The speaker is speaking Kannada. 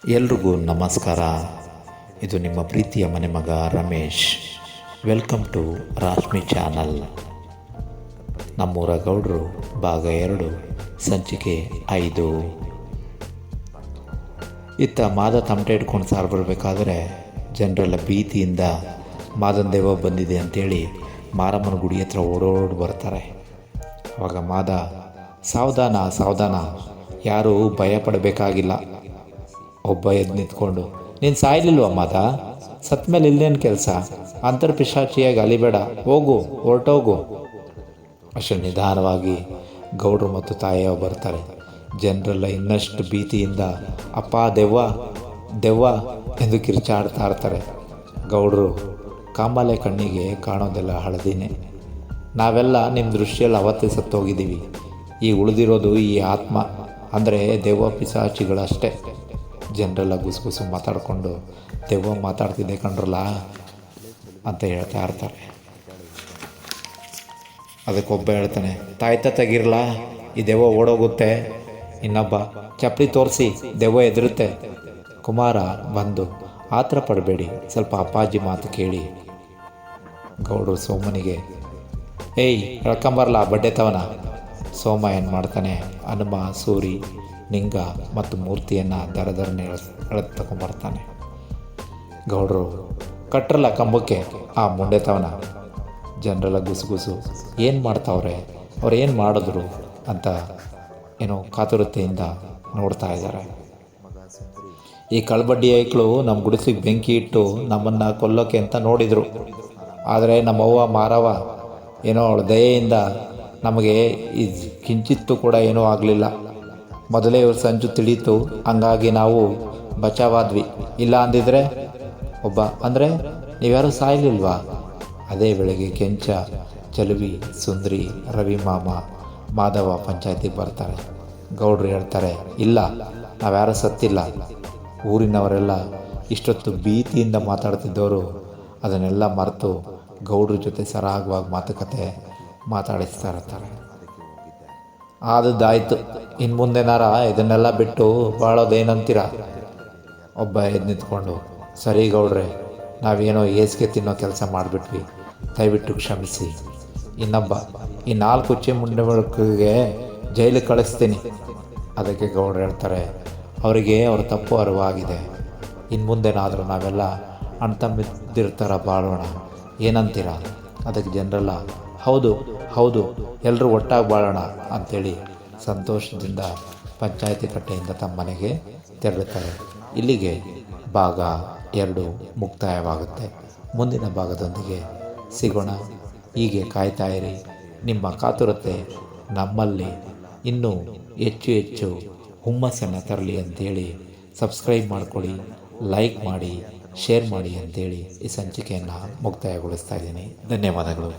ಎಲ್ರಿಗೂ ನಮಸ್ಕಾರ. ಇದು ನಿಮ್ಮ ಪ್ರೀತಿಯ ಮನೆ ಮಗ Ramesh. Welcome to Rashmi channel. ನಮ್ಮೂರ ಗೌಡ್ರು ಭಾಗ 2 ಸಂಚಿಕೆ 5. ಇತ್ತ ಮಾದ ತಮಟೆ ಇಟ್ಕೊಂಡು ಸಾರು ಬರಬೇಕಾದ್ರೆ ಜನರೆಲ್ಲ ಭೀತಿಯಿಂದ ಮಾದನ ದೇವ ಬಂದಿದೆ ಅಂಥೇಳಿ ಮಾರಮ್ಮನ ಗುಡಿ ಹತ್ರ ಓಡೋಡಿ ಬರ್ತಾರೆ. ಆವಾಗ ಮಾದ, ಸಾವಧಾನ ಸಾವಧಾನ, ಯಾರೂ ಭಯ ಪಡಬೇಕಾಗಿಲ್ಲ. ಒಬ್ಬ ಎದ್ದು ನಿಂತ್ಕೊಂಡು, ನೀನು ಸಾಯಲಿಲ್ವ ಮಾದ? ಸತ್ತ ಮೇಲೆ ಇಲ್ಲೇನು ಕೆಲಸ? ಅಂತರ್ಪಿಶಾಚಿಯಾಗಿ ಅಲಿಬೇಡ, ಹೋಗು, ಹೊರಟೋಗು. ಅಷ್ಟು ನಿಧಾನವಾಗಿ ಗೌಡ್ರು ಮತ್ತು ತಾಯಿಯವ ಬರ್ತಾರೆ. ಜನರೆಲ್ಲ ಇನ್ನಷ್ಟು ಭೀತಿಯಿಂದ ಅಪ್ಪ ದೆವ್ವ ದೆವ್ವ ಎಂದು ಕಿರ್ಚಾಡ್ತಾ ಇರ್ತಾರೆ. ಗೌಡ್ರು, ಕಾಮಾಲೆ ಕಣ್ಣಿಗೆ ಕಾಣೋದೆಲ್ಲ ಹಳದಿನೇ. ನಾವೆಲ್ಲ ನಿಮ್ಮ ದೃಷ್ಟಿಯಲ್ಲಿ ಅವತ್ತೇ ಸತ್ತೋಗಿದ್ದೀವಿ. ಈಗ ಉಳಿದಿರೋದು ಈ ಆತ್ಮ, ಅಂದರೆ ದೆವ್ವ ಪಿಶಾಚಿಗಳಷ್ಟೇ. ಜನರೆಲ್ಲ ಗುಸುಗುಸು ಮಾತಾಡಿಕೊಂಡು, ದೆವ್ವ ಮಾತಾಡ್ತಿದ್ದೆ ಕಣ್ರಲ್ಲ ಅಂತ ಹೇಳ್ತಾ ಇರ್ತಾರೆ. ಅದಕ್ಕೊಬ್ಬ ಹೇಳ್ತಾನೆ, ತಾಯ್ತ ತೆಗಿರಲ್ಲ, ಈ ದೆವ್ವ ಓಡೋಗುತ್ತೆ. ಇನ್ನೊಬ್ಬ, ಚಪ್ಪಲಿ ತೋರಿಸಿ, ದೆವ್ವ ಎದುರುತ್ತೆ. ಕುಮಾರ ಬಂದು, ಆತರ ಪಡಬೇಡಿ, ಸ್ವಲ್ಪ ಅಪ್ಪಾಜಿ ಮಾತು ಕೇಳಿ. ಗೌಡ್ರು ಸೋಮನಿಗೆ, ಏಯ್ ಹೇಳ್ಕೊಂಬರಲ್ಲ ಬಡ್ಡೆತವನ. ಸೋಮ ಏನು ಮಾಡ್ತಾನೆ, ಹನುಮ, ಸೂರಿ, ನಿಂಗ ಮತ್ತು ಮೂರ್ತಿಯನ್ನು ದರದರನೆ ಎಳೆದು ತಗೊಂಬರ್ತಾನೆ. ಗೌಡ್ರು, ಕಟ್ರಲ್ಲ ಕಂಬಕ್ಕೆ ಆ ಮುಂಡೆತವನ. ಜನರೆಲ್ಲ ಗುಸುಗುಸು, ಏನು ಮಾಡ್ತಾವ್ರೆ, ಅವ್ರು ಏನು ಮಾಡಿದ್ರು ಅಂತ ಏನೋ ಕಾತುರತೆಯಿಂದ ನೋಡ್ತಾ ಇದ್ದಾರೆ. ಈ ಕಳ್ಬಡ್ಡಿ ಐಕ್ಳು ನಮ್ಮ ಗುಡಿಸ್ಲಿಗೆ ಬೆಂಕಿ ಇಟ್ಟು ನಮ್ಮನ್ನು ಕೊಲ್ಲೋಕೆ ಅಂತ ನೋಡಿದರು. ಆದರೆ ನಮ್ಮವ್ವ ಮಾರವ ಏನೋ ಅವಳ ದಯೆಯಿಂದ ನಮಗೆ ಈ ಕಿಂಚಿತ್ತು ಕೂಡ ಏನೂ ಆಗಲಿಲ್ಲ. ಮೊದಲೇ ಇವ್ರ ಸಂಜು ತಿಳಿಯಿತು, ಹಂಗಾಗಿ ನಾವು ಬಚಾವಾದ್ವಿ. ಇಲ್ಲ ಅಂದಿದ್ರೆ ಒಬ್ಬ, ಅಂದರೆ ನೀವ್ಯಾರೂ ಸಾಯಲಿಲ್ವಾ? ಅದೇ ವೇಳೆಗೆ ಕೆಂಚ, ಚಲುವಿ, ಸುಂದ್ರಿ, ರವಿ ಮಾಮ, ಮಾಧವ ಪಂಚಾಯತಿಗೆ ಬರ್ತಾರೆ. ಗೌಡ್ರು ಹೇಳ್ತಾರೆ, ಇಲ್ಲ, ನಾವ್ಯಾರೂ ಸತ್ತಿಲ್ಲ. ಊರಿನವರೆಲ್ಲ ಇಷ್ಟೊತ್ತು ಭೀತಿಯಿಂದ ಮಾತಾಡ್ತಿದ್ದವರು ಅದನ್ನೆಲ್ಲ ಮರೆತು ಗೌಡ್ರ ಜೊತೆ ಸರಾಗವಾಗಿ ಮಾತುಕತೆ ಮಾತಾಡಿಸ್ತಾ ಇರ್ತಾರೆ. ಆದದ್ದಾಯಿತು, ಇನ್ನು ಮುಂದೆನಾರ ಇದನ್ನೆಲ್ಲ ಬಿಟ್ಟು ಬಾಳೋದೇನಂತೀರ? ಒಬ್ಬ ಎದ್ದು ನಿಂತ್ಕೊಂಡು, ಸರಿ ಗೌಡ್ರೆ, ನಾವೇನೋ ಏಸಿಗೆ ತಿನ್ನೋ ಕೆಲಸ ಮಾಡಿಬಿಟ್ವಿ, ದಯವಿಟ್ಟು ಕ್ಷಮಿಸಿ. ಇನ್ನೊಬ್ಬ, ಈ 4 ಹುಚ್ಚೆ ಮುಂಡೆಗಳಿಗೆ ಜೈಲಿಗೆ ಕಳಿಸ್ತೀನಿ. ಅದಕ್ಕೆ ಗೌಡ್ರು ಹೇಳ್ತಾರೆ, ಅವರಿಗೆ ಅವ್ರ ತಪ್ಪು ಅರಿವಾಗಿದೆ. ಇನ್ನು ಮುಂದೆನಾದರೂ ನಾವೆಲ್ಲ ಅಣ್ತಂಬಿದ್ದಿರ್ತಾರ ಬಾಳೋಣ, ಏನಂತೀರ? ಅದಕ್ಕೆ ಜನರೆಲ್ಲ, ಹೌದು ಹೌದು, ಎಲ್ಲರೂ ಒಟ್ಟಾಗಿ ಬಾಳೋಣ ಅಂಥೇಳಿ ಸಂತೋಷದಿಂದ ಪಂಚಾಯತಿ ಕಟ್ಟೆಯಿಂದ ತಮ್ಮ ಮನೆಗೆ ತೆರಳುತ್ತಾರೆ. ಇಲ್ಲಿಗೆ ಭಾಗ 2 ಮುಕ್ತಾಯವಾಗುತ್ತೆ. ಮುಂದಿನ ಭಾಗದೊಂದಿಗೆ ಸಿಗೋಣ. ಹೀಗೆ ಕಾಯ್ತಾ ಇರಿ. ನಿಮ್ಮ ಕಾತುರತೆ ನಮ್ಮಲ್ಲಿ ಇನ್ನೂ ಹೆಚ್ಚು ಹೆಚ್ಚು ಹುಮ್ಮಸ್ಸನ್ನು ತರಲಿ ಅಂಥೇಳಿ ಸಬ್ಸ್ಕ್ರೈಬ್ ಮಾಡಿಕೊಡಿ, ಲೈಕ್ ಮಾಡಿ, ಶೇರ್ ಮಾಡಿ ಅಂಥೇಳಿ ಈ ಸಂಚಿಕೆಯನ್ನು ಮುಕ್ತಾಯಗೊಳಿಸ್ತಾ ಇದ್ದೀನಿ. ಧನ್ಯವಾದಗಳು.